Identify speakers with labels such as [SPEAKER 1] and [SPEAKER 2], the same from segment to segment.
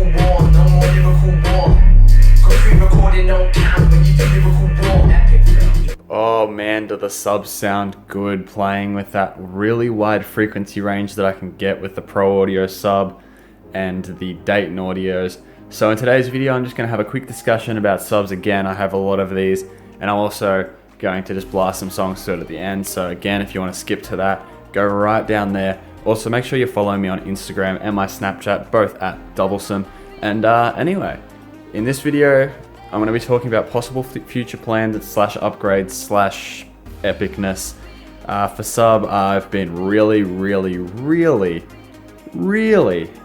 [SPEAKER 1] lyrical war, no more lyrical war. Cause pre-recording don't count when you do lyrical war. Epic fail.
[SPEAKER 2] Oh man, do the subs sound good playing with that really wide frequency range that I can get with the Pro Audio sub and the Dayton audios. So in today's video, I'm just going to have a quick discussion about subs again. I have a lot of these, and I'm also going to just blast some songs to it at the end. So again, if you want to skip to that, go right down there. Also, make sure you follow me on Instagram and my Snapchat, both at Doublesome. And anyway, in this video, I'm going to be talking about possible future plans slash upgrades slash epicness. For sub, I've been really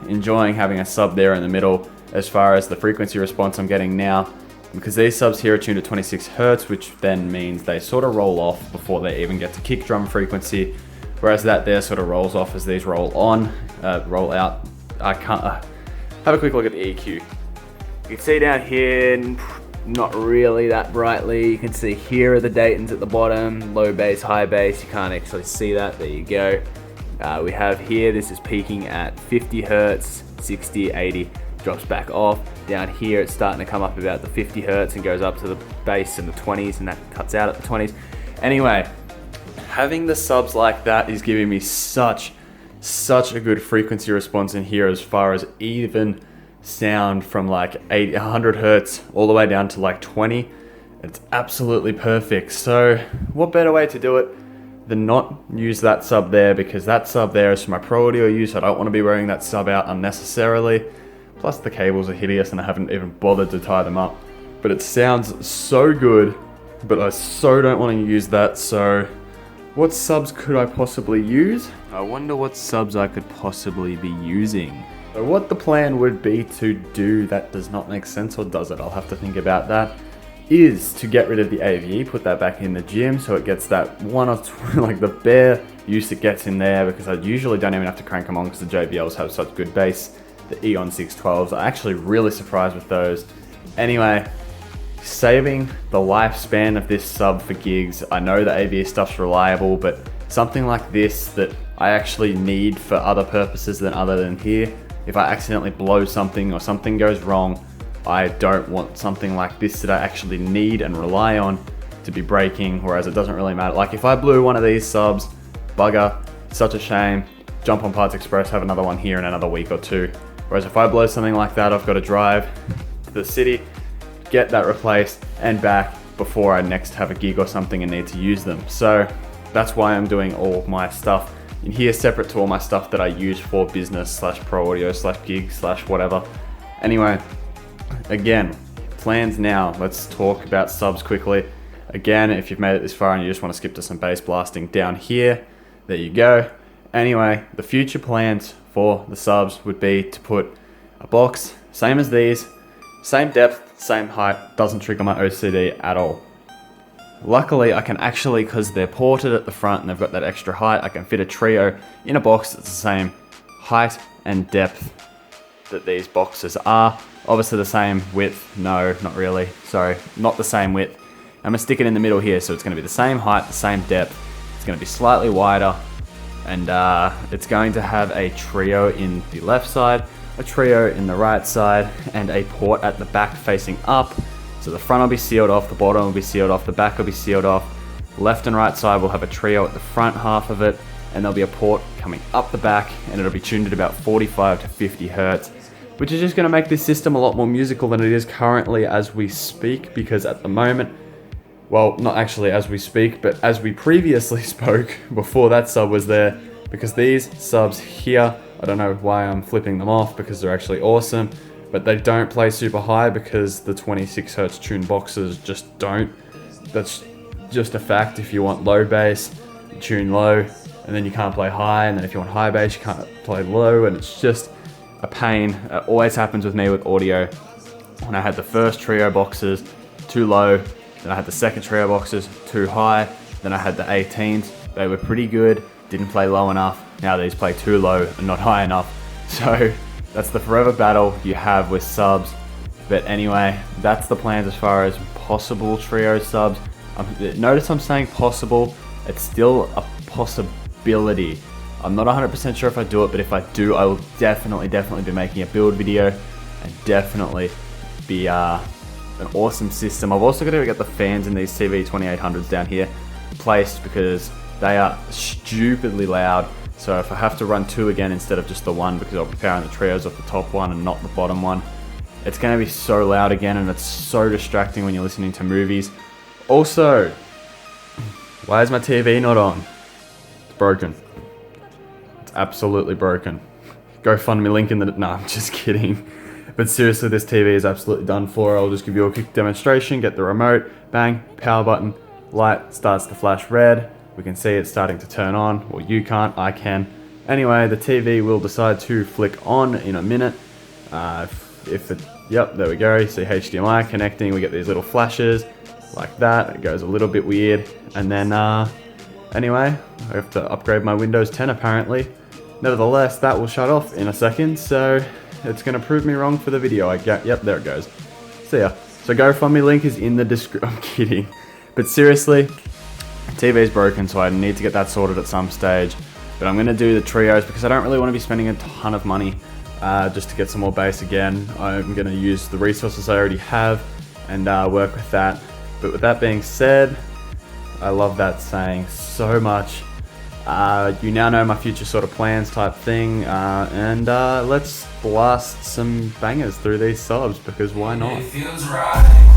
[SPEAKER 2] enjoying having a sub there in the middle as far as the frequency response I'm getting now, because these subs here are tuned to 26 Hertz, which then means they sort of roll off before they even get to kick drum frequency, whereas that there sort of rolls off as these roll out. I can't have a quick look at the EQ. You can see down here, not really that brightly. You can see here are the Daytons at the bottom, low bass, high bass. You can't actually see that. There you go. We have here, this is peaking at 50 Hertz, 60, 80, drops back off. Down here, it's starting to come up about the 50 Hertz and goes up to the bass in the 20s, and that cuts out at the 20s. Anyway, having the subs like that is giving me such a good frequency response in here, as far as even sound from like 100 Hertz all the way down to like 20. It's absolutely perfect. So what better way to do it than not use that sub there, because that sub there is for my Pro Audio use. I don't want to be wearing that sub out unnecessarily. Plus the cables are hideous and I haven't even bothered to tie them up. But it sounds so good, but I so don't want to use that. So what subs could I possibly use? I wonder what subs I could possibly be using. So what the plan would be to do that does not make sense, or does it? I'll have to think about that. Is to get rid of the AVE, put that back in the gym so it gets that one or two, like the bare use it gets in there, because I usually don't even have to crank them on because the JBLs have such good bass. The Eon 612s, I'm actually really surprised with those. Anyway, saving the lifespan of this sub for gigs. I know the AVE stuff's reliable, but something like this that I actually need for other purposes other than here. If I accidentally blow something or something goes wrong, I don't want something like this that I actually need and rely on to be breaking, whereas it doesn't really matter. Like if I blew one of these subs, bugger, such a shame. Jump on Parts Express, have another one here in another week or two. Whereas if I blow something like that, I've got to drive to the city, get that replaced and back before I next have a gig or something and need to use them. So that's why I'm doing all my stuff in here separate to all my stuff that I use for business slash pro audio slash gig slash whatever. Anyway, again, plans now. Let's talk about subs quickly. Again, if you've made it this far and you just want to skip to some bass blasting down here, there you go. Anyway, the future plans for the subs would be to put a box, same as these, same depth, same height, doesn't trigger my OCD at all. Luckily, I can actually, because they're ported at the front and they've got that extra height, I can fit a trio in a box that's the same height and depth that these boxes are. Obviously the same width, no, not really, sorry, not the same width. I'm gonna stick it in the middle here, so it's gonna be the same height, the same depth. It's gonna be slightly wider, and it's going to have a trio in the left side, a trio in the right side, and a port at the back facing up. So the front will be sealed off, the bottom will be sealed off, the back will be sealed off. Left and right side will have a trio at the front half of it, and there'll be a port coming up the back, and it'll be tuned at about 45 to 50 Hertz, which is just going to make this system a lot more musical than it is currently as we speak, because at the moment, well, not actually as we speak, but as we previously spoke before that sub was there, because these subs here, I don't know why I'm flipping them off because they're actually awesome, but they don't play super high because the 26 Hertz tuned boxes just don't. That's just a fact. If you want low bass, you tune low, and then you can't play high, and then if you want high bass, you can't play low, and it's just a pain. It always happens with me with audio. When I had the first trio boxes, too low, then I had the second trio boxes, too high, then I had the 18s, they were pretty good, didn't play low enough. Now these play too low and not high enough. So that's the forever battle you have with subs. But anyway, that's the plans as far as possible trio subs. Notice I'm saying possible, it's still a possibility. I'm not 100% sure if I do it, but if I do, I will definitely be making a build video and definitely be an awesome system. I've also got to get the fans in these CV2800s down here placed because they are stupidly loud. So if I have to run 2 again instead of just the 1, because I'll be powering the trios off the top one and not the bottom one, it's going to be so loud again, and it's so distracting when you're listening to movies. Also, why is my TV not on? It's broken. It's absolutely broken. GoFundMe link in the... No, I'm just kidding. But seriously, this TV is absolutely done for. I'll just give you a quick demonstration. Get the remote, bang, power button, light starts to flash red. We can see it starting to turn on. Well, you can't, I can. Anyway, the TV will decide to flick on in a minute. Yep, there we go. You see HDMI connecting. We get these little flashes like that. It goes a little bit weird. And then, anyway, I have to upgrade my Windows 10 apparently. Nevertheless, that will shut off in a second, so it's going to prove me wrong for the video. Yep, there it goes. See ya. So GoFundMe link is in the description. I'm kidding. But seriously, TV's broken, so I need to get that sorted at some stage. But I'm going to do the trios because I don't really want to be spending a ton of money just to get some more bass again. I'm going to use the resources I already have and work with that. But with that being said, I love that saying so much. You now know my future sort of plans type thing, and let's blast some bangers through these subs because why not?
[SPEAKER 1] It feels right.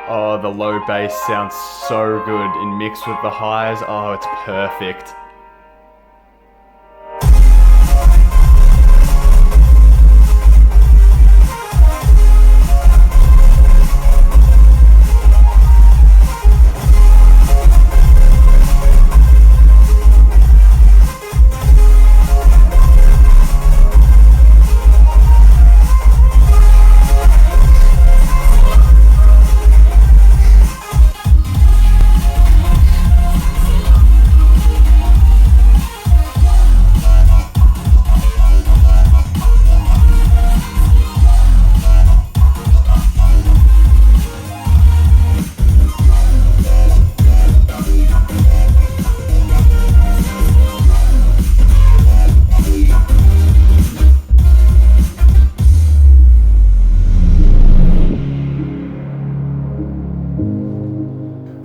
[SPEAKER 2] Oh, the low bass sounds so good in mix with the highs. Oh, it's perfect.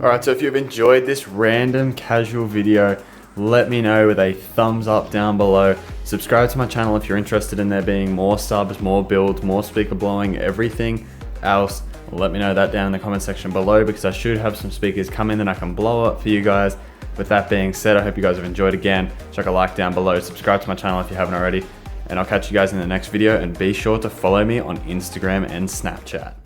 [SPEAKER 2] Alright, so if you've enjoyed this random casual video, let me know with a thumbs up down below. Subscribe to my channel if you're interested in there being more subs, more builds, more speaker blowing, everything else. Let me know that down in the comment section below because I should have some speakers come in that I can blow up for you guys. With that being said, I hope you guys have enjoyed again. Chuck a like down below, subscribe to my channel if you haven't already, and I'll catch you guys in the next video, and be sure to follow me on Instagram and Snapchat.